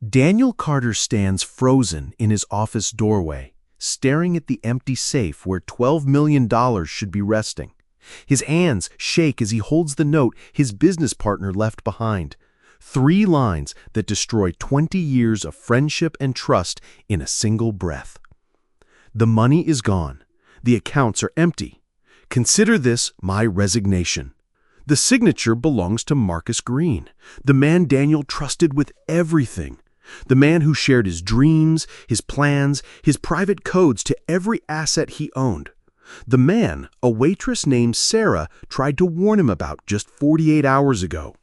Daniel Carter stands frozen in his office doorway, staring at the empty safe where $12 million should be resting. His hands shake as he holds the note his business partner left behind. 3 lines that destroy 20 years of friendship and trust in a single breath. The money is gone. The accounts are empty. Consider this my resignation. The signature belongs to Marcus Green, the man Daniel trusted with everything. The man who shared his dreams, his plans, his private codes to every asset he owned. The man a waitress named Sarah tried to warn him about just 48 hours ago.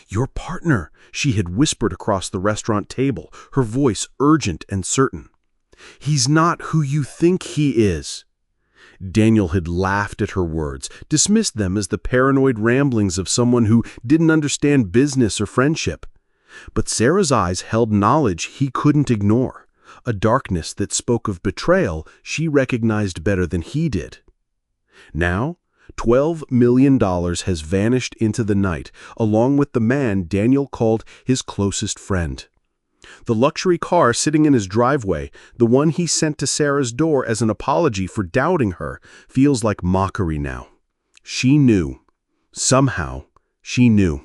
"Your partner," she had whispered across the restaurant table, her voice urgent and certain. "He's not who you think he is." Daniel had laughed at her words, dismissed them as the paranoid ramblings of someone who didn't understand business or friendship. But Sarah's eyes held knowledge he couldn't ignore, a darkness that spoke of betrayal she recognized better than he did. Now, $12 million has vanished into the night, along with the man Daniel called his closest friend. The luxury car sitting in his driveway, the one he sent to Sarah's door as an apology for doubting her, feels like mockery now. She knew. Somehow, she knew.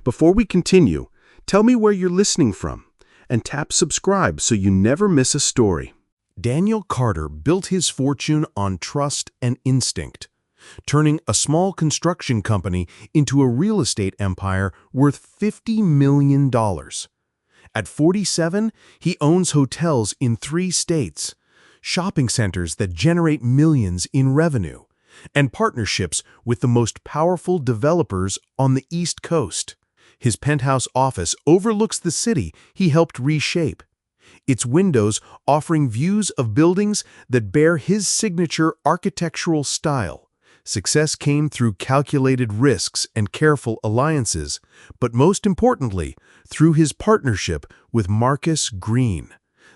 Before we continue, tell me where you're listening from, and tap subscribe so you never miss a story. Daniel Carter built his fortune on trust and instinct, turning a small construction company into a real estate empire worth $50 million. At 47, he owns hotels in 3 states, shopping centers that generate millions in revenue, and partnerships with the most powerful developers on the East Coast. His penthouse office overlooks the city he helped reshape, its windows offering views of buildings that bear his signature architectural style. Success came through calculated risks and careful alliances, but most importantly, through his partnership with Marcus Green,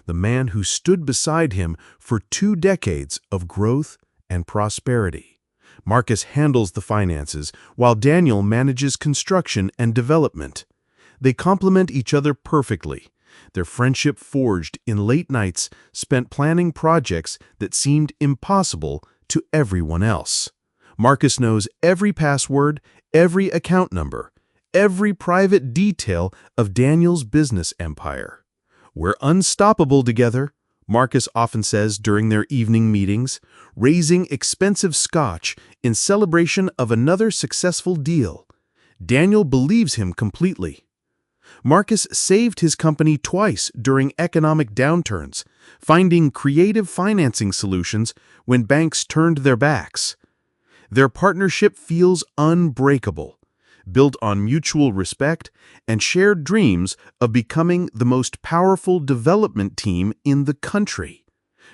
the man who stood beside him for 2 decades of growth and prosperity. Marcus handles the finances, while Daniel manages construction and development. They complement each other perfectly, their friendship forged in late nights spent planning projects that seemed impossible to everyone else. Marcus knows every password, every account number, every private detail of Daniel's business empire. "We're unstoppable together," Marcus often says during their evening meetings, raising expensive scotch in celebration of another successful deal. Daniel believes him completely. Marcus saved his company twice during economic downturns, finding creative financing solutions when banks turned their backs. Their partnership feels unbreakable, built on mutual respect and shared dreams of becoming the most powerful development team in the country.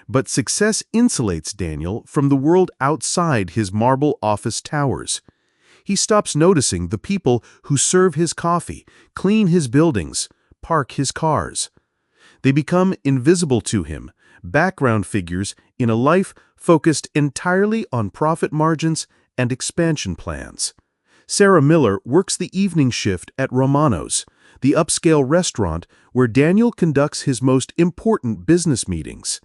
But success insulates Daniel from the world outside his marble office towers. He stops noticing the people who serve his coffee, clean his buildings, park his cars. They become invisible to him, background figures in a life focused entirely on profit margins and expansion plans. Sarah Miller works the evening shift at Romano's, the upscale restaurant where Daniel conducts his most important business meetings.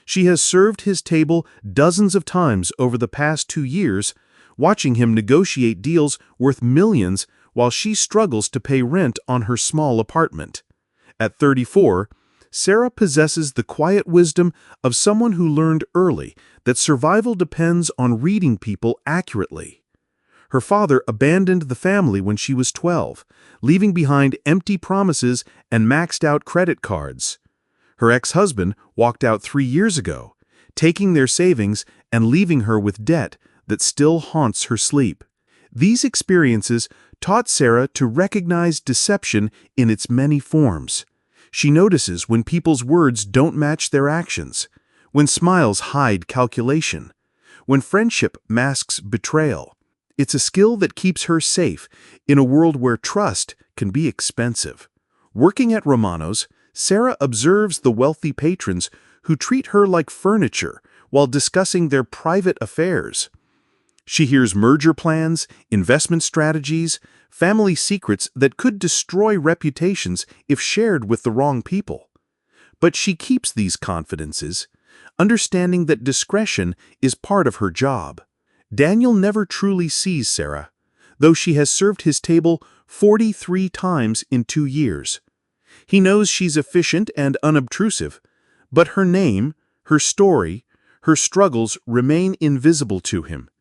She has served his table dozens of times over the past 2 years, watching him negotiate deals worth millions while she struggles to pay rent on her small apartment. At 34, Sarah possesses the quiet wisdom of someone who learned early that survival depends on reading people accurately. Her father abandoned the family when she was 12, leaving behind empty promises and maxed-out credit cards. Her ex-husband walked out 3 years ago, taking their savings and leaving her with debt that still haunts her sleep. These experiences taught Sarah to recognize deception in its many forms. She notices when people's words don't match their actions, when smiles hide calculation, when friendship masks betrayal. It's a skill that keeps her safe in a world where trust can be expensive. Working at Romano's, Sarah observes the wealthy patrons who treat her like furniture while discussing their private affairs. She hears merger plans, investment strategies, family secrets that could destroy reputations if shared with the wrong people. But she keeps these confidences, understanding that discretion is part of her job. Daniel never truly sees Sarah, though she has served his table 43 times in 2 years. He knows she's efficient and unobtrusive, but her name, her story, her struggles remain invisible to him.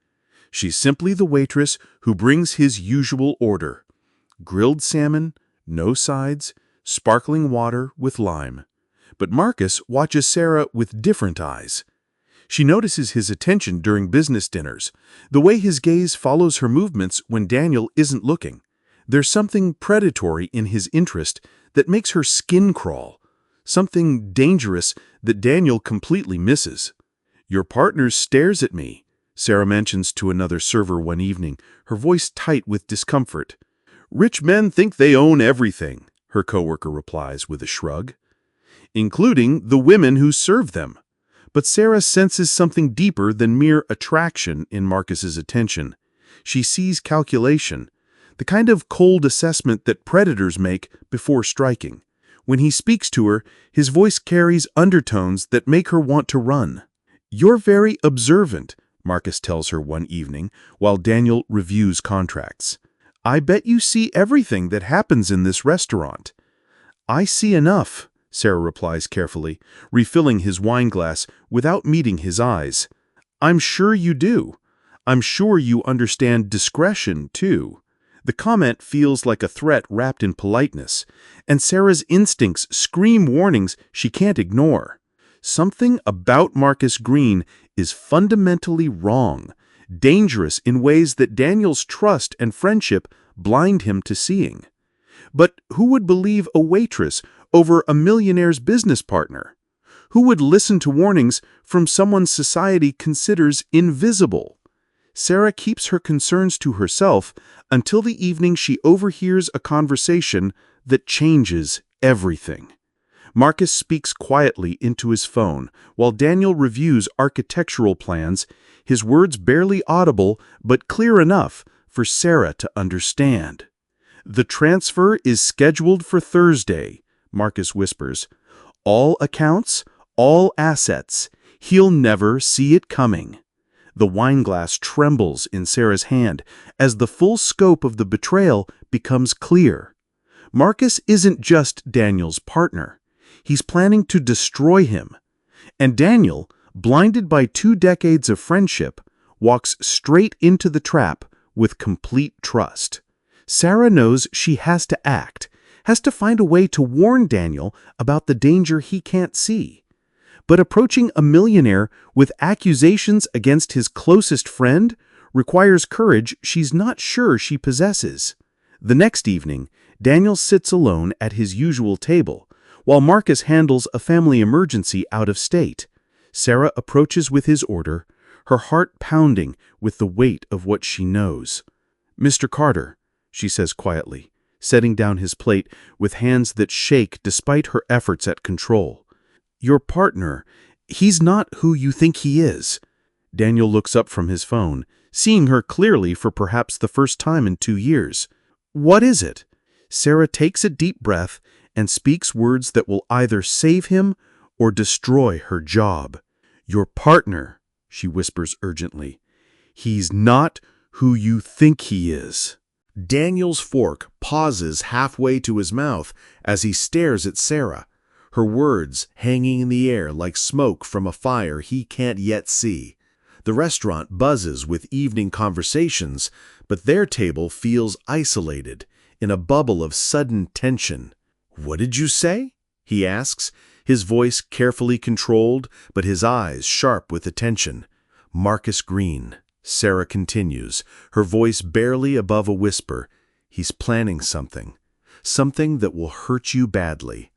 She's simply the waitress who brings his usual order: grilled salmon, no sides, sparkling water with lime. But Marcus watches Sarah with different eyes. She notices his attention during business dinners, the way his gaze follows her movements when Daniel isn't looking. There's something predatory in his interest that makes her skin crawl, something dangerous that Daniel completely misses. "Your partner stares at me," Sarah mentions to another server one evening, her voice tight with discomfort. "Rich men think they own everything," her coworker replies with a shrug, "including the women who serve them." But Sarah senses something deeper than mere attraction in Marcus's attention. She sees calculation, the kind of cold assessment that predators make before striking. When he speaks to her, his voice carries undertones that make her want to run. "You're very observant," Marcus tells her one evening while Daniel reviews contracts. "I bet you see everything that happens in this restaurant." "I see enough," Sarah replies carefully, refilling his wine glass without meeting his eyes. "I'm sure you do. I'm sure you understand discretion, too." The comment feels like a threat wrapped in politeness, and Sarah's instincts scream warnings she can't ignore. Something about Marcus Green is fundamentally wrong, dangerous in ways that Daniel's trust and friendship blind him to seeing. But who would believe a waitress over a millionaire's business partner? Who would listen to warnings from someone society considers invisible? Sarah keeps her concerns to herself until the evening she overhears a conversation that changes everything. Marcus speaks quietly into his phone while Daniel reviews architectural plans, his words barely audible but clear enough for Sarah to understand. "The transfer is scheduled for Thursday," Marcus whispers. "All accounts, all assets. He'll never see it coming." The wineglass trembles in Sarah's hand as the full scope of the betrayal becomes clear. Marcus isn't just Daniel's partner. He's planning to destroy him. And Daniel, blinded by 2 decades of friendship, walks straight into the trap with complete trust. Sarah knows she has to act, has to find a way to warn Daniel about the danger he can't see. But approaching a millionaire with accusations against his closest friend requires courage she's not sure she possesses. The next evening, Daniel sits alone at his usual table, while Marcus handles a family emergency out of state. Sarah approaches with his order, her heart pounding with the weight of what she knows. "Mr. Carter," she says quietly, setting down his plate with hands that shake despite her efforts at control. "Your partner, he's not who you think he is." Daniel looks up from his phone, seeing her clearly for perhaps the first time in 2 years. "What is it?" Sarah takes a deep breath and speaks words that will either save him or destroy her job. "Your partner," she whispers urgently, "he's not who you think he is." Daniel's fork pauses halfway to his mouth as he stares at Sarah, her words hanging in the air like smoke from a fire he can't yet see. The restaurant buzzes with evening conversations, but their table feels isolated, in a bubble of sudden tension. "What did you say?" he asks, his voice carefully controlled, but his eyes sharp with attention. "Marcus Green," Sarah continues, her voice barely above a whisper. "He's planning something that will hurt you badly."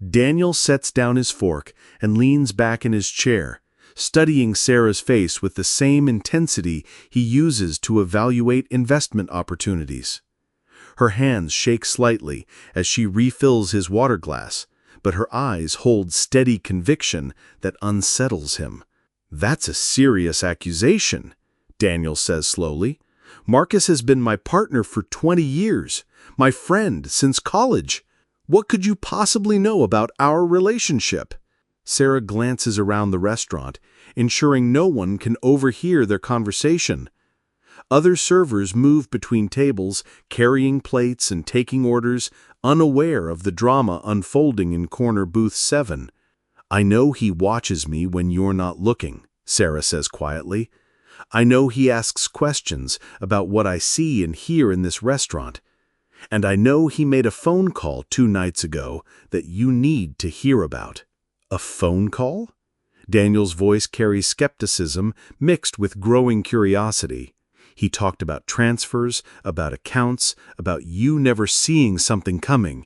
Daniel sets down his fork and leans back in his chair, studying Sarah's face with the same intensity he uses to evaluate investment opportunities. Her hands shake slightly as she refills his water glass, but her eyes hold steady conviction that unsettles him. "That's a serious accusation," Daniel says slowly. "Marcus has been my partner for 20 years, my friend since college. What could you possibly know about our relationship?" Sarah glances around the restaurant, ensuring no one can overhear their conversation. Other servers move between tables, carrying plates and taking orders, unaware of the drama unfolding in corner booth 7. "I know he watches me when you're not looking," Sarah says quietly. "I know he asks questions about what I see and hear in this restaurant. And I know he made a phone call 2 nights ago that you need to hear about." "A phone call?" Daniel's voice carries skepticism mixed with growing curiosity. "He talked about transfers, about accounts, about you never seeing something coming.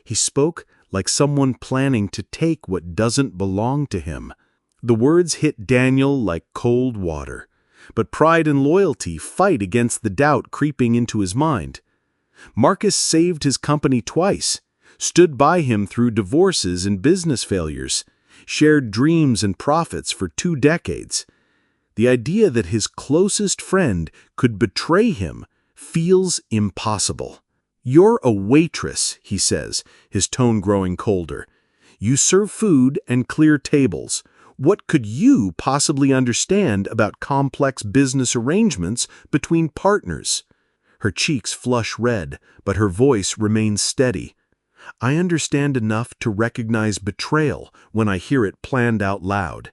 He spoke like someone planning to take what doesn't belong to him." The words hit Daniel like cold water, but pride and loyalty fight against the doubt creeping into his mind. Marcus saved his company twice, stood by him through divorces and business failures, shared dreams and profits for 2 decades. The idea that his closest friend could betray him feels impossible. "You're a waitress," he says, his tone growing colder. "You serve food and clear tables. What could you possibly understand about complex business arrangements between partners?" Her cheeks flush red, but her voice remains steady. "I understand enough to recognize betrayal when I hear it planned out loud.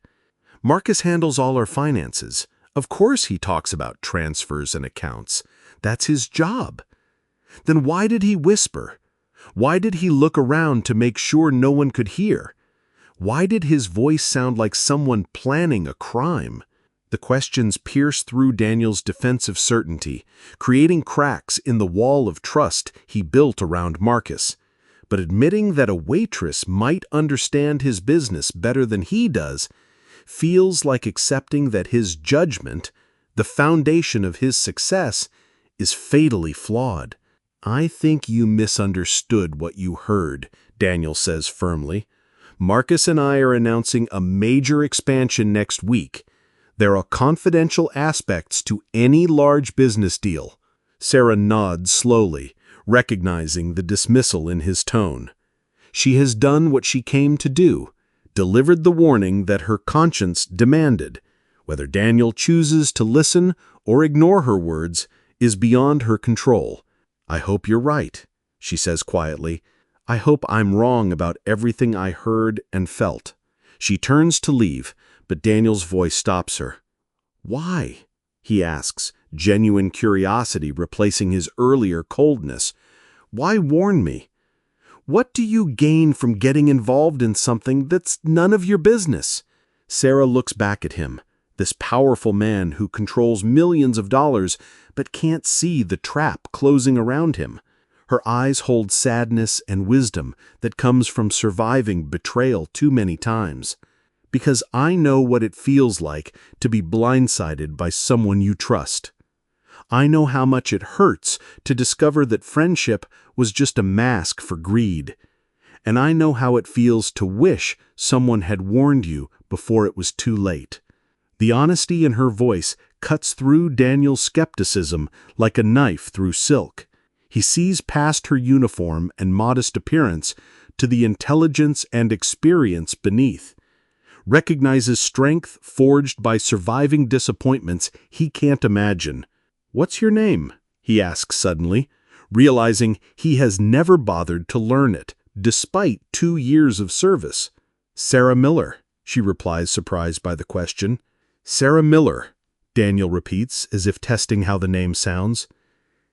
Marcus handles all our finances. Of course he talks about transfers and accounts. That's his job. Then why did he whisper? Why did he look around to make sure no one could hear? Why did his voice sound like someone planning a crime?" The questions pierce through Daniel's defensive certainty, creating cracks in the wall of trust he built around Marcus. But admitting that a waitress might understand his business better than he does feels like accepting that his judgment, the foundation of his success, is fatally flawed. "I think you misunderstood what you heard," Daniel says firmly. "Marcus and I are announcing a major expansion next week. There are confidential aspects to any large business deal." Sarah nods slowly, recognizing the dismissal in his tone. She has done what she came to do, delivered the warning that her conscience demanded. Whether Daniel chooses to listen or ignore her words is beyond her control. "I hope you're right," she says quietly. "I hope I'm wrong about everything I heard and felt." She turns to leave, but Daniel's voice stops her. "Why?" he asks, genuine curiosity replacing his earlier coldness. "Why warn me? What do you gain from getting involved in something that's none of your business?" Sarah looks back at him, this powerful man who controls millions of dollars but can't see the trap closing around him. Her eyes hold sadness and wisdom that comes from surviving betrayal too many times. "Because I know what it feels like to be blindsided by someone you trust. I know how much it hurts to discover that friendship was just a mask for greed. And I know how it feels to wish someone had warned you before it was too late." The honesty in her voice cuts through Daniel's skepticism like a knife through silk. He sees past her uniform and modest appearance to the intelligence and experience beneath, recognizes strength forged by surviving disappointments he can't imagine. "What's your name?" he asks suddenly, realizing he has never bothered to learn it, despite 2 years of service. "Sarah Miller," she replies, surprised by the question. "Sarah Miller," Daniel repeats, as if testing how the name sounds.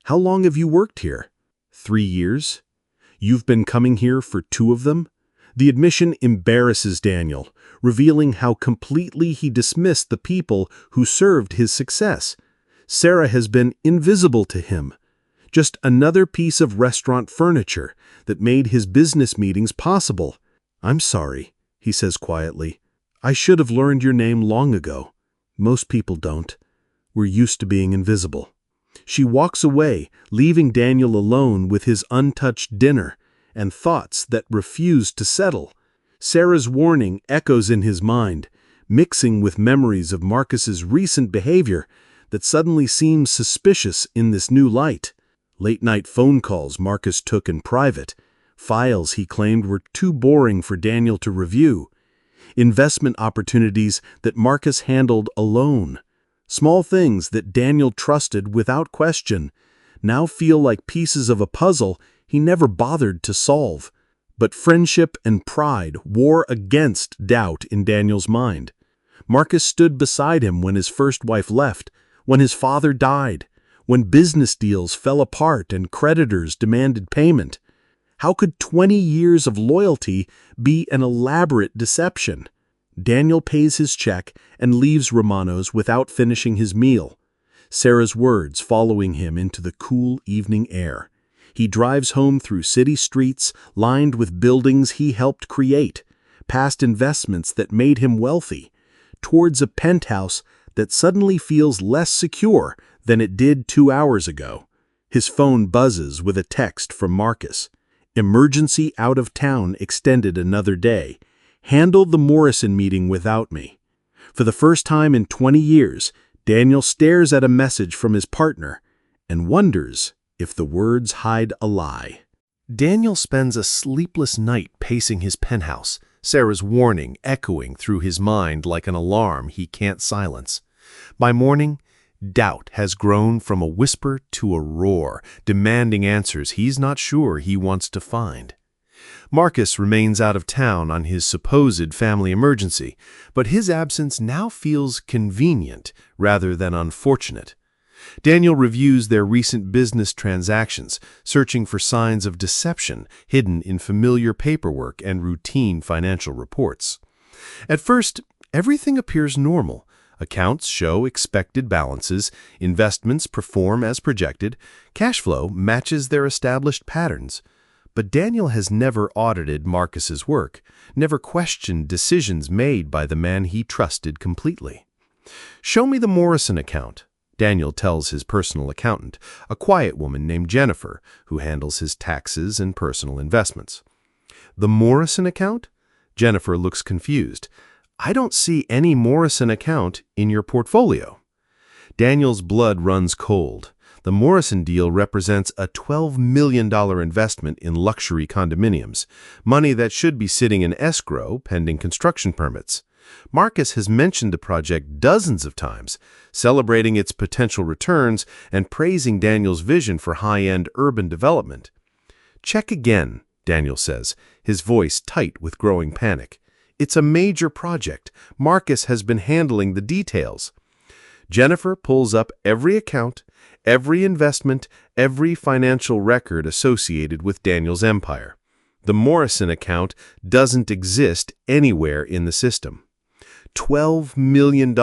"How long have you worked here?" 3 years. "You've been coming here for 2 of them?" The admission embarrasses Daniel, revealing how completely he dismissed the people who served his success. Sarah has been invisible to him, just another piece of restaurant furniture that made his business meetings possible. "I'm sorry," he says quietly. "I should have learned your name long ago. Most people don't. We're used to being invisible." She walks away, leaving Daniel alone with his untouched dinner and thoughts that refuse to settle. Sarah's warning echoes in his mind, mixing with memories of Marcus's recent behavior that suddenly seems suspicious in this new light. Late-night phone calls Marcus took in private. Files he claimed were too boring for Daniel to review. Investment opportunities that Marcus handled alone. Small things that Daniel trusted without question now feel like pieces of a puzzle he never bothered to solve. But friendship and pride war against doubt in Daniel's mind. Marcus stood beside him when his first wife left, when his father died, when business deals fell apart and creditors demanded payment. How could 20 years of loyalty be an elaborate deception? Daniel pays his check and leaves Romano's without finishing his meal, Sarah's words following him into the cool evening air. He drives home through city streets lined with buildings he helped create, past investments that made him wealthy, towards a penthouse that suddenly feels less secure than it did 2 hours ago. His phone buzzes with a text from Marcus. Emergency out of town extended another day. Handle the Morrison meeting without me. For the first time in 20 years, Daniel stares at a message from his partner and wonders if the words hide a lie. Daniel spends a sleepless night pacing his penthouse, Sarah's warning echoing through his mind like an alarm he can't silence. By morning, doubt has grown from a whisper to a roar, demanding answers he's not sure he wants to find. Marcus remains out of town on his supposed family emergency, but his absence now feels convenient rather than unfortunate. Daniel reviews their recent business transactions, searching for signs of deception hidden in familiar paperwork and routine financial reports. At first, everything appears normal. Accounts show expected balances, investments perform as projected, cash flow matches their established patterns. But Daniel has never audited Marcus's work, never questioned decisions made by the man he trusted completely. "Show me the Morrison account," Daniel tells his personal accountant, a quiet woman named Jennifer, who handles his taxes and personal investments. "The Morrison account?" Jennifer looks confused. "I don't see any Morrison account in your portfolio." Daniel's blood runs cold. The Morrison deal represents a $12 million investment in luxury condominiums, money that should be sitting in escrow pending construction permits. Marcus has mentioned the project dozens of times, celebrating its potential returns and praising Daniel's vision for high-end urban development. "Check again," Daniel says, his voice tight with growing panic. "It's a major project. Marcus has been handling the details." Jennifer pulls up every account, every investment, every financial record associated with Daniel's empire. The Morrison account doesn't exist anywhere in the system. $12 million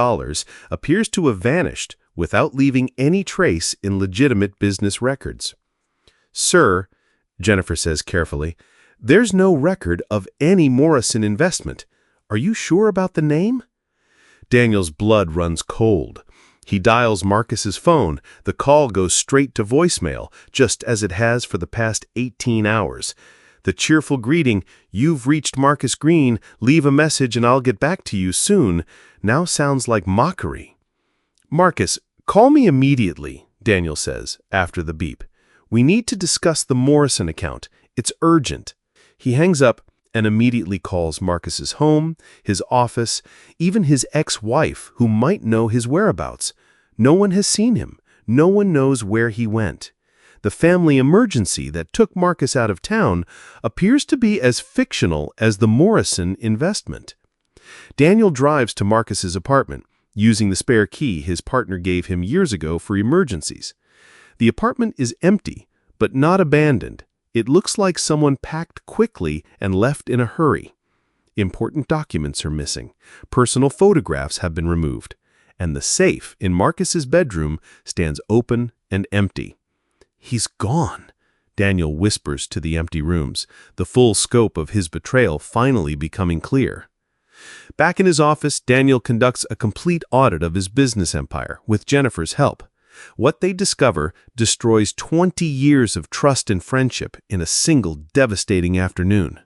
appears to have vanished without leaving any trace in legitimate business records. "Sir," Jennifer says carefully, "there's no record of any Morrison investment. Are you sure about the name?" Daniel's blood runs cold. He dials Marcus's phone. The call goes straight to voicemail, just as it has for the past 18 hours. The cheerful greeting, "You've reached Marcus Green, leave a message and I'll get back to you soon," now sounds like mockery. "Marcus, call me immediately," Daniel says, after the beep. "We need to discuss the Morrison account. It's urgent." He hangs up and immediately calls Marcus's home, his office, even his ex-wife, who might know his whereabouts. No one has seen him. No one knows where he went. The family emergency that took Marcus out of town appears to be as fictional as the Morrison investment. Daniel drives to Marcus's apartment, using the spare key his partner gave him years ago for emergencies. The apartment is empty, but not abandoned. It looks like someone packed quickly and left in a hurry. Important documents are missing. Personal photographs have been removed. And the safe in Marcus's bedroom stands open and empty. "He's gone," Daniel whispers to the empty rooms, the full scope of his betrayal finally becoming clear. Back in his office, Daniel conducts a complete audit of his business empire with Jennifer's help. What they discover destroys 20 years of trust and friendship in a single devastating afternoon.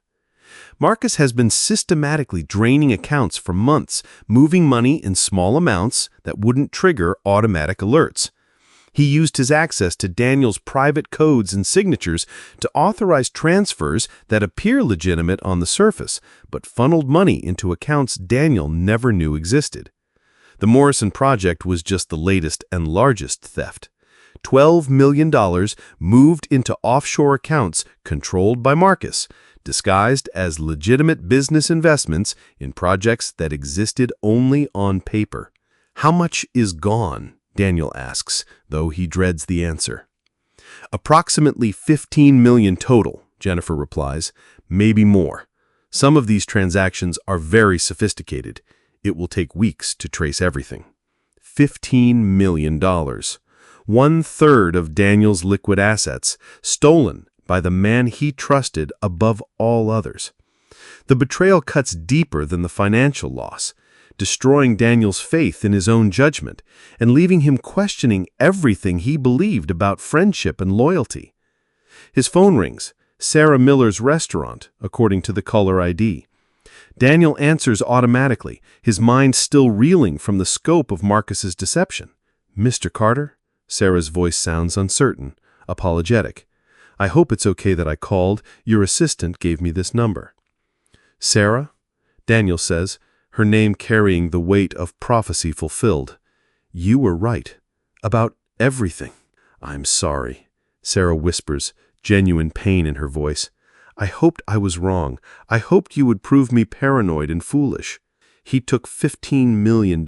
Marcus has been systematically draining accounts for months, moving money in small amounts that wouldn't trigger automatic alerts. He used his access to Daniel's private codes and signatures to authorize transfers that appear legitimate on the surface, but funneled money into accounts Daniel never knew existed. The Morrison project was just the latest and largest theft. $12 million moved into offshore accounts controlled by Marcus, disguised as legitimate business investments in projects that existed only on paper. "How much is gone?" Daniel asks, though he dreads the answer. "Approximately $15 million total," Jennifer replies, "maybe more. Some of these transactions are very sophisticated. It will take weeks to trace everything." $15 million. 1/3 of Daniel's liquid assets, stolen by the man he trusted above all others. The betrayal cuts deeper than the financial loss, destroying Daniel's faith in his own judgment and leaving him questioning everything he believed about friendship and loyalty. His phone rings, Sarah Miller's restaurant, according to the caller ID. Daniel answers automatically, his mind still reeling from the scope of Marcus's deception. "Mr. Carter?" Sarah's voice sounds uncertain, apologetic. "I hope it's okay that I called. Your assistant gave me this number." "Sarah?" Daniel says, her name carrying the weight of prophecy fulfilled. "You were right. About everything." "I'm sorry," Sarah whispers, genuine pain in her voice. "I hoped I was wrong. I hoped you would prove me paranoid and foolish." "He took $15 million,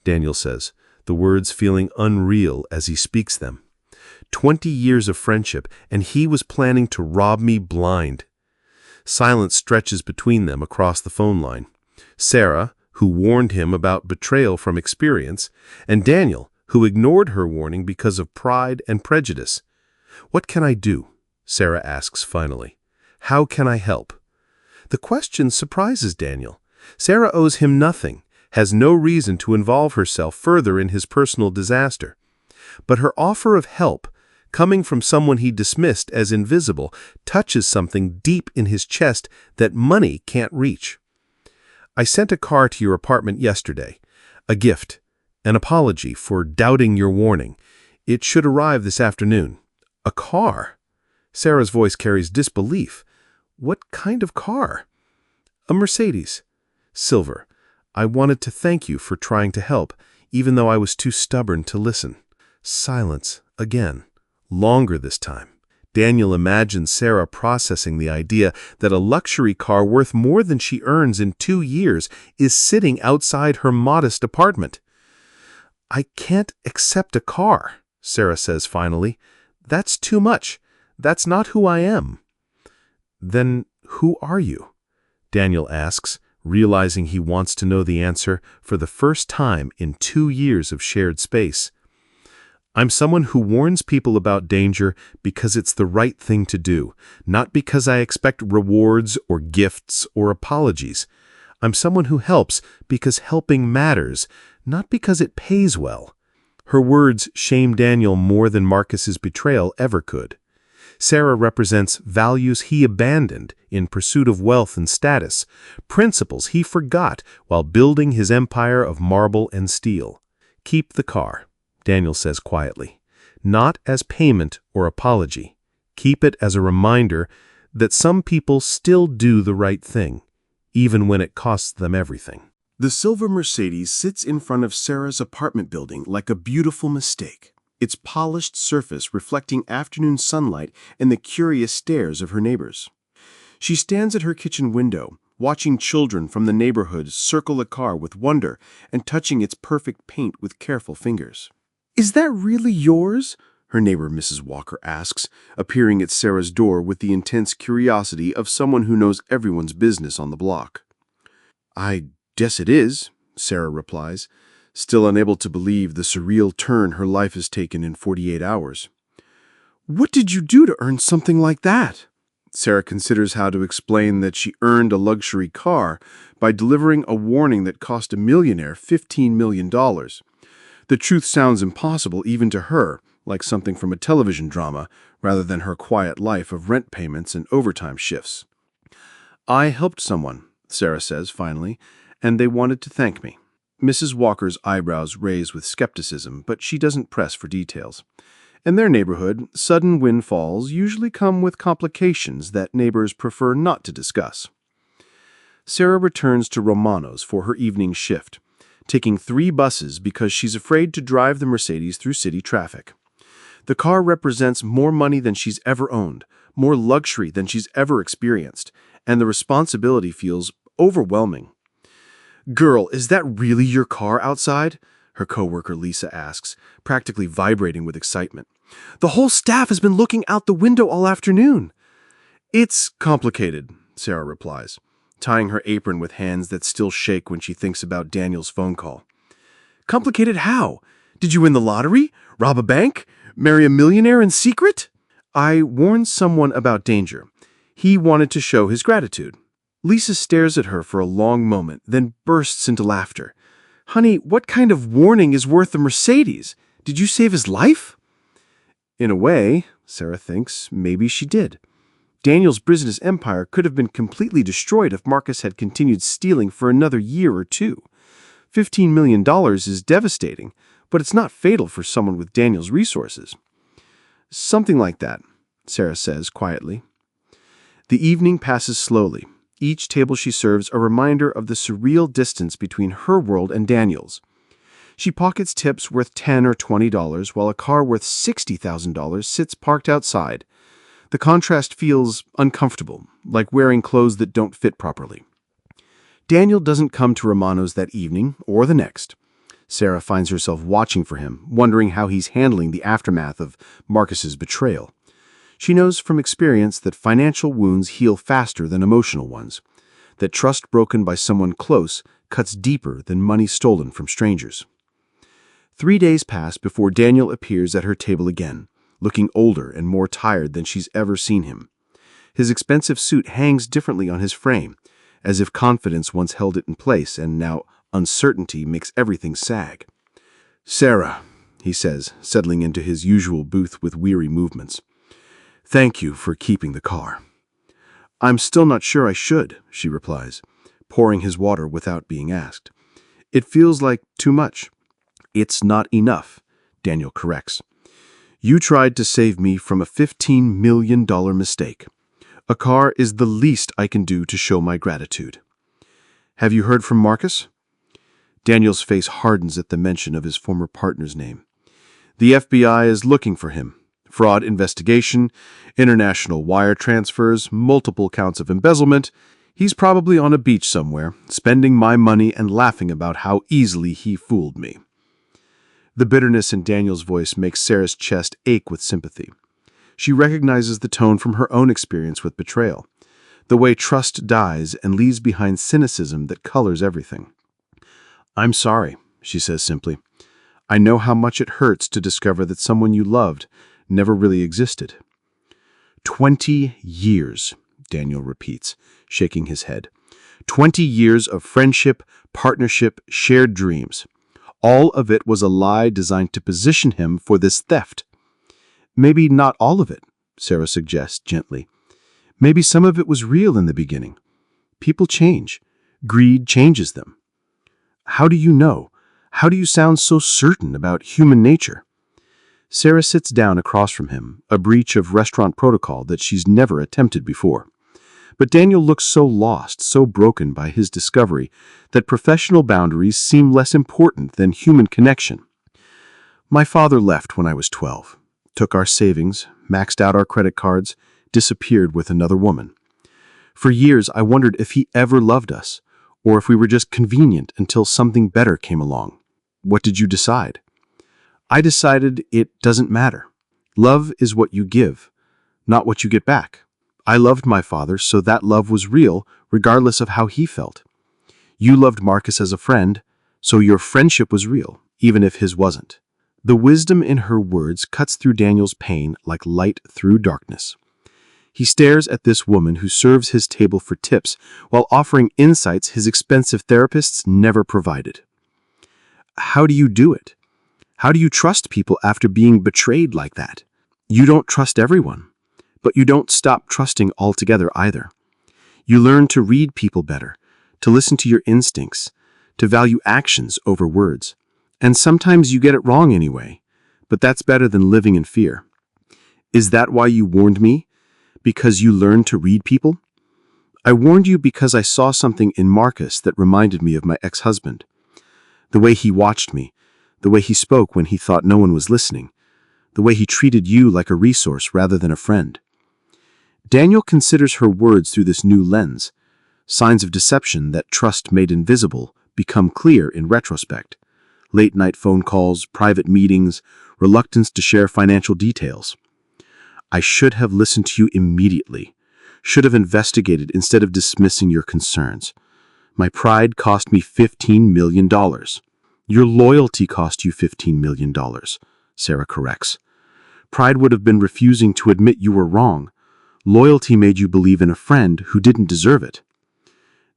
Daniel says, the words feeling unreal as he speaks them. 20 years of friendship, and he was planning to rob me blind. Silence stretches between them across the phone line. Sarah, who warned him about betrayal from experience, and Daniel, who ignored her warning because of pride and prejudice. "What can I do?" Sarah asks finally. "How can I help?" The question surprises Daniel. Sarah owes him nothing, has no reason to involve herself further in his personal disaster. But her offer of help, coming from someone he dismissed as invisible, touches something deep in his chest that money can't reach. "I sent a car to your apartment yesterday. A gift, an apology for doubting your warning. It should arrive this afternoon." "A car?" Sarah's voice carries disbelief. "What kind of car?" "A Mercedes. Silver. I wanted to thank you for trying to help, even though I was too stubborn to listen." Silence again, longer this time. Daniel imagines Sarah processing the idea that a luxury car worth more than she earns in 2 years is sitting outside her modest apartment. "I can't accept a car," Sarah says finally. "That's too much. That's not who I am." "Then who are you?" Daniel asks, realizing he wants to know the answer for the first time in 2 years of shared space. "I'm someone who warns people about danger because it's the right thing to do, not because I expect rewards or gifts or apologies. I'm someone who helps because helping matters, not because it pays well." Her words shame Daniel more than Marcus's betrayal ever could. Sarah represents values he abandoned in pursuit of wealth and status, principles he forgot while building his empire of marble and steel. "Keep the car," Daniel says quietly, "not as payment or apology. Keep it as a reminder that some people still do the right thing, even when it costs them everything." The silver Mercedes sits in front of Sarah's apartment building like a beautiful mistake, its polished surface reflecting afternoon sunlight and the curious stares of her neighbors. She stands at her kitchen window, watching children from the neighborhood circle the car with wonder and touching its perfect paint with careful fingers. "Is that really yours?" her neighbor Mrs. Walker asks, appearing at Sarah's door with the intense curiosity of someone who knows everyone's business on the block. "I guess it is," Sarah replies, still unable to believe the surreal turn her life has taken in 48 hours. "What did you do to earn something like that?" Sarah considers how to explain that she earned a luxury car by delivering a warning that cost a millionaire $15 million. The truth sounds impossible even to her, like something from a television drama, rather than her quiet life of rent payments and overtime shifts. I helped someone, Sarah says finally, and they wanted to thank me. Mrs. Walker's eyebrows raise with skepticism, but she doesn't press for details. In their neighborhood, sudden windfalls usually come with complications that neighbors prefer not to discuss. Sarah returns to Romano's for her evening shift, taking 3 buses because she's afraid to drive the Mercedes through city traffic. The car represents more money than she's ever owned, more luxury than she's ever experienced, and the responsibility feels overwhelming. "Girl, is that really your car outside?" her coworker Lisa asks, practically vibrating with excitement. "The whole staff has been looking out the window all afternoon." "It's complicated," Sarah replies, tying her apron with hands that still shake when she thinks about Daniel's phone call. "Complicated how? Did you win the lottery? Rob a bank? Marry a millionaire in secret?" "I warned someone about danger. He wanted to show his gratitude." Lisa stares at her for a long moment, then bursts into laughter. "Honey, what kind of warning is worth a Mercedes? Did you save his life?" In a way, Sarah thinks, maybe she did. Daniel's business empire could have been completely destroyed if Marcus had continued stealing for another year or 2. $15 million is devastating, but it's not fatal for someone with Daniel's resources. "Something like that," Sarah says quietly. The evening passes slowly. Each table she serves a reminder of the surreal distance between her world and Daniel's. She pockets tips worth $10 or $20 while a car worth $60,000 sits parked outside. The contrast feels uncomfortable, like wearing clothes that don't fit properly. Daniel doesn't come to Romano's that evening or the next. Sarah finds herself watching for him, wondering how he's handling the aftermath of Marcus's betrayal. She knows from experience that financial wounds heal faster than emotional ones, that trust broken by someone close cuts deeper than money stolen from strangers. 3 days pass before Daniel appears at her table again, looking older and more tired than she's ever seen him. His expensive suit hangs differently on his frame, as if confidence once held it in place and now uncertainty makes everything sag. "Sarah," he says, settling into his usual booth with weary movements. "Thank you for keeping the car." "I'm still not sure I should," she replies, pouring his water without being asked. "It feels like too much." "It's not enough," Daniel corrects. "You tried to save me from a $15 million mistake. A car is the least I can do to show my gratitude." "Have you heard from Marcus?" Daniel's face hardens at the mention of his former partner's name. "The FBI is looking for him. Fraud investigation, international wire transfers, multiple counts of embezzlement. He's probably on a beach somewhere, spending my money and laughing about how easily he fooled me." The bitterness in Daniel's voice makes Sarah's chest ache with sympathy. She recognizes the tone from her own experience with betrayal, the way trust dies and leaves behind cynicism that colors everything. "I'm sorry," she says simply. "I know how much it hurts to discover that someone you loved never really existed." 20 years, Daniel repeats, shaking his head. 20 years of friendship, partnership, shared dreams. All of it was a lie designed to position him for this theft. "Maybe not all of it," Sarah suggests gently. "Maybe some of it was real in the beginning. People change. Greed changes them." "How do you know? How do you sound so certain about human nature?" Sarah sits down across from him, a breach of restaurant protocol that she's never attempted before. But Daniel looks so lost, so broken by his discovery, that professional boundaries seem less important than human connection. "My father left when I was 12, took our savings, maxed out our credit cards, disappeared with another woman. For years, I wondered if he ever loved us, or if we were just convenient until something better came along. What did you decide?" "I decided it doesn't matter. Love is what you give, not what you get back. I loved my father, so that love was real, regardless of how he felt. You loved Marcus as a friend, so your friendship was real, even if his wasn't." The wisdom in her words cuts through Daniel's pain like light through darkness. He stares at this woman who serves his table for tips while offering insights his expensive therapists never provided. "How do you do it? How do you trust people after being betrayed like that? You don't trust everyone, but you don't stop trusting altogether either. You learn to read people better, to listen to your instincts, to value actions over words. And sometimes you get it wrong anyway, but that's better than living in fear. Is that why you warned me? Because you learned to read people? I warned you because I saw something in Marcus that reminded me of my ex-husband. The way he watched me, the way he spoke when he thought no one was listening, the way he treated you like a resource rather than a friend. Daniel considers her words through this new lens. Signs of deception that trust made invisible become clear in retrospect. Late-night phone calls, private meetings, reluctance to share financial details. I should have listened to you immediately. Should have investigated instead of dismissing your concerns. My pride cost me $15 million. Your loyalty cost you $15 million, Sarah corrects. Pride would have been refusing to admit you were wrong. Loyalty made you believe in a friend who didn't deserve it.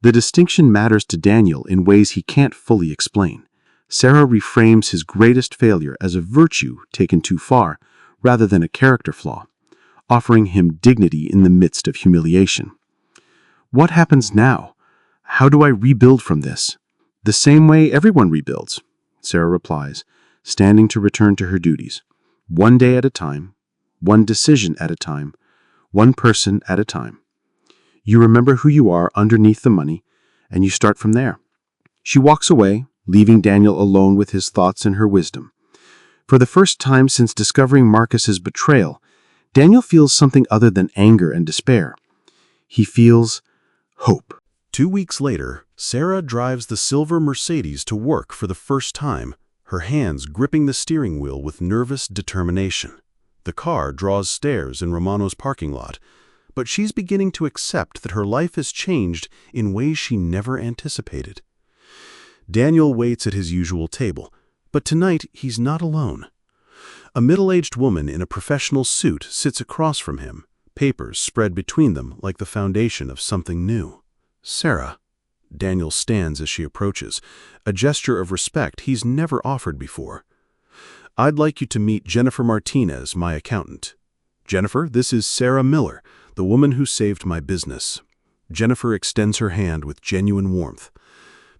The distinction matters to Daniel in ways he can't fully explain. Sarah reframes his greatest failure as a virtue taken too far, rather than a character flaw, offering him dignity in the midst of humiliation. What happens now? How do I rebuild from this? The same way everyone rebuilds, Sarah replies, standing to return to her duties. One day at a time, one decision at a time, one person at a time. You remember who you are underneath the money, and you start from there. She walks away, leaving Daniel alone with his thoughts and her wisdom. For the first time since discovering Marcus's betrayal, Daniel feels something other than anger and despair. He feels hope. 2 weeks later, Sarah drives the silver Mercedes to work for the first time, her hands gripping the steering wheel with nervous determination. The car draws stairs in Romano's parking lot, but she's beginning to accept that her life has changed in ways she never anticipated. Daniel waits at his usual table, but tonight he's not alone. A middle-aged woman in a professional suit sits across from him, papers spread between them like the foundation of something new. Sarah. Daniel stands as she approaches, a gesture of respect he's never offered before. I'd like you to meet Jennifer Martinez, my accountant. Jennifer, this is Sarah Miller, the woman who saved my business. Jennifer extends her hand with genuine warmth.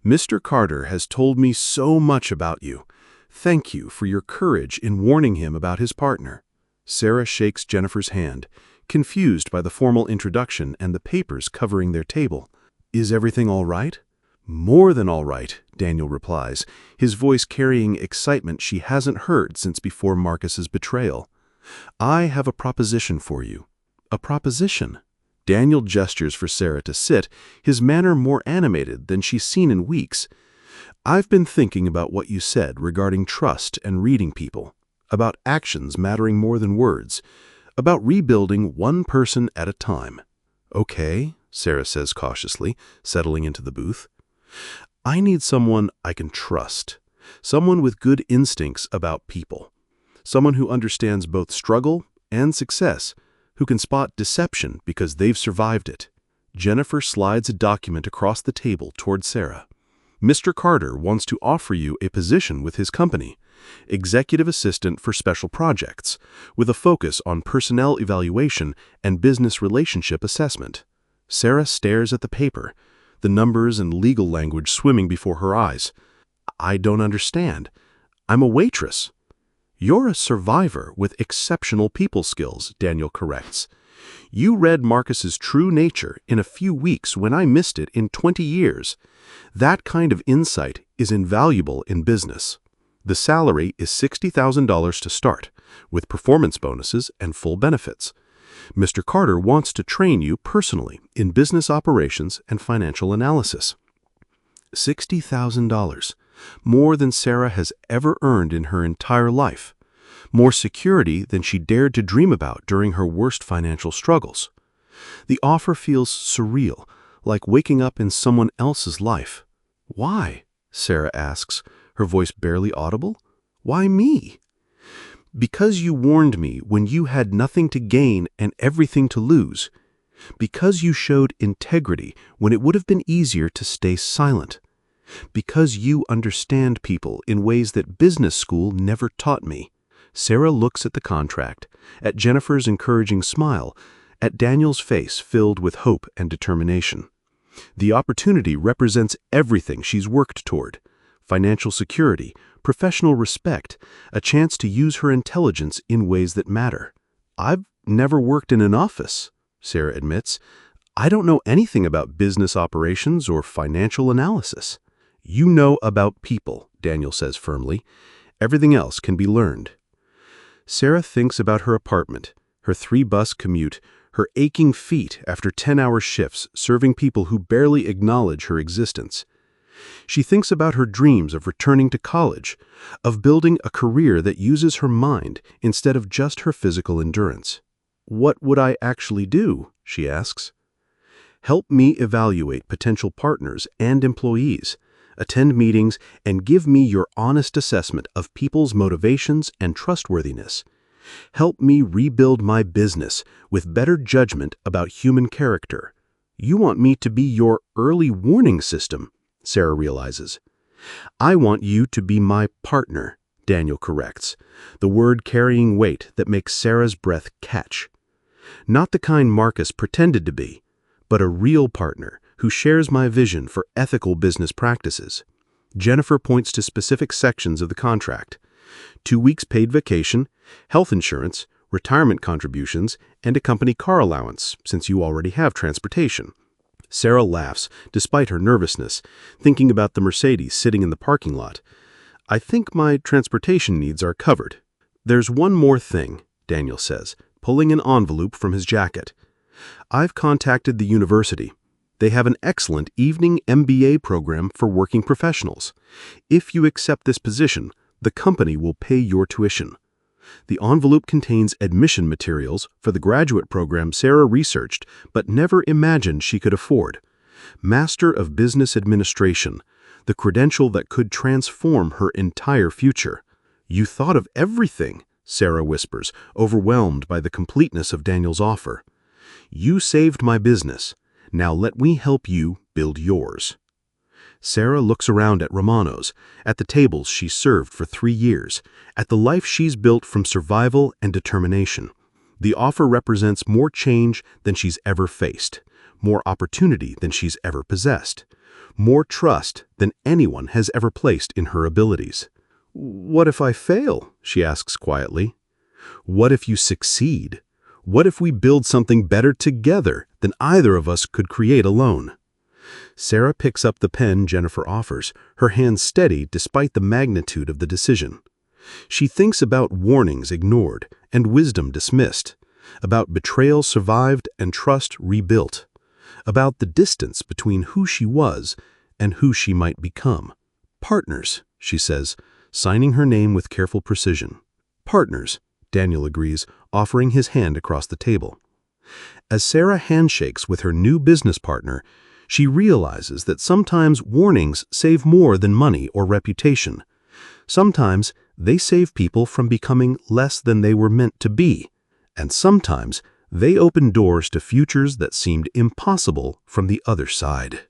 Mr. Carter has told me so much about you. Thank you for your courage in warning him about his partner. Sarah shakes Jennifer's hand, confused by the formal introduction and the papers covering their table. Is everything all right? More than all right, Daniel replies, his voice carrying excitement she hasn't heard since before Marcus's betrayal. I have a proposition for you. A proposition? Daniel gestures for Sarah to sit, his manner more animated than she's seen in weeks. I've been thinking about what you said regarding trust and reading people, about actions mattering more than words, about rebuilding one person at a time. Okay, Sarah says cautiously, settling into the booth. I need someone I can trust, someone with good instincts about people, someone who understands both struggle and success, who can spot deception because they've survived it. Jennifer slides a document across the table toward Sarah. Mr. Carter wants to offer you a position with his company, executive assistant for special projects, with a focus on personnel evaluation and business relationship assessment. Sarah stares at the paper, the numbers and legal language swimming before her eyes. I don't understand. I'm a waitress. You're a survivor with exceptional people skills, Daniel corrects. You read Marcus's true nature in a few weeks when I missed it in 20 years. That kind of insight is invaluable in business. The salary is $60,000 to start, with performance bonuses and full benefits. Mr. Carter wants to train you personally in business operations and financial analysis. $60,000, more than Sarah has ever earned in her entire life, more security than she dared to dream about during her worst financial struggles. The offer feels surreal, like waking up in someone else's life. Why? Sarah asks, her voice barely audible. Why me? Because you warned me when you had nothing to gain and everything to lose. Because you showed integrity when it would have been easier to stay silent. Because you understand people in ways that business school never taught me. Sarah looks at the contract, at Jennifer's encouraging smile, at Daniel's face filled with hope and determination. The opportunity represents everything she's worked toward: financial security, professional respect, a chance to use her intelligence in ways that matter. "I've never worked in an office," Sarah admits. "I don't know anything about business operations or financial analysis." "You know about people," Daniel says firmly. "Everything else can be learned." Sarah thinks about her apartment, her 3-bus commute, her aching feet after 10-hour shifts serving people who barely acknowledge her existence. She thinks about her dreams of returning to college, of building a career that uses her mind instead of just her physical endurance. "What would I actually do?" she asks. "Help me evaluate potential partners and employees, attend meetings, and give me your honest assessment of people's motivations and trustworthiness. Help me rebuild my business with better judgment about human character." "You want me to be your early warning system," Sarah realizes. "I want you to be my partner," Daniel corrects, the word carrying weight that makes Sarah's breath catch. "Not the kind Marcus pretended to be, but a real partner who shares my vision for ethical business practices." Jennifer points to specific sections of the contract: 2 weeks paid vacation, health insurance, retirement contributions, and a company car allowance, since you already have transportation. Sarah laughs, despite her nervousness, thinking about the Mercedes sitting in the parking lot. "I think my transportation needs are covered." "There's one more thing," Daniel says, pulling an envelope from his jacket. "I've contacted the university. They have an excellent evening MBA program for working professionals. If you accept this position, the company will pay your tuition." The envelope contains admission materials for the graduate program Sarah researched but never imagined she could afford. Master of Business Administration, the credential that could transform her entire future. "You thought of everything," Sarah whispers, overwhelmed by the completeness of Daniel's offer. "You saved my business. Now let me help you build yours." Sarah looks around at Romano's, at the tables she's served for 3 years, at the life she's built from survival and determination. The offer represents more change than she's ever faced, more opportunity than she's ever possessed, more trust than anyone has ever placed in her abilities. "What if I fail?" she asks quietly. "What if you succeed? What if we build something better together than either of us could create alone?" Sarah picks up the pen Jennifer offers, her hand steady despite the magnitude of the decision. She thinks about warnings ignored and wisdom dismissed, about betrayal survived and trust rebuilt, about the distance between who she was and who she might become. "Partners," she says, signing her name with careful precision. "Partners," Daniel agrees, offering his hand across the table. As Sarah handshakes with her new business partner, she realizes that sometimes warnings save more than money or reputation. Sometimes they save people from becoming less than they were meant to be, and sometimes they open doors to futures that seemed impossible from the other side.